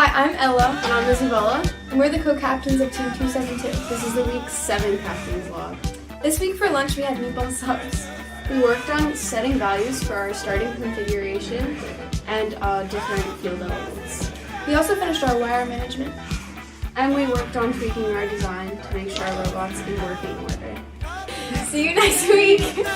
Hi, I'm Ella. And I'm Isabella. And we're the co-captains of Team 272. This is the week 7 captain's log. This week for lunch we had meatball subs. We worked on setting values for our starting configuration and different field elements. We also finished our wire management. And we worked on tweaking our design to make sure our robots in working order. See you next week!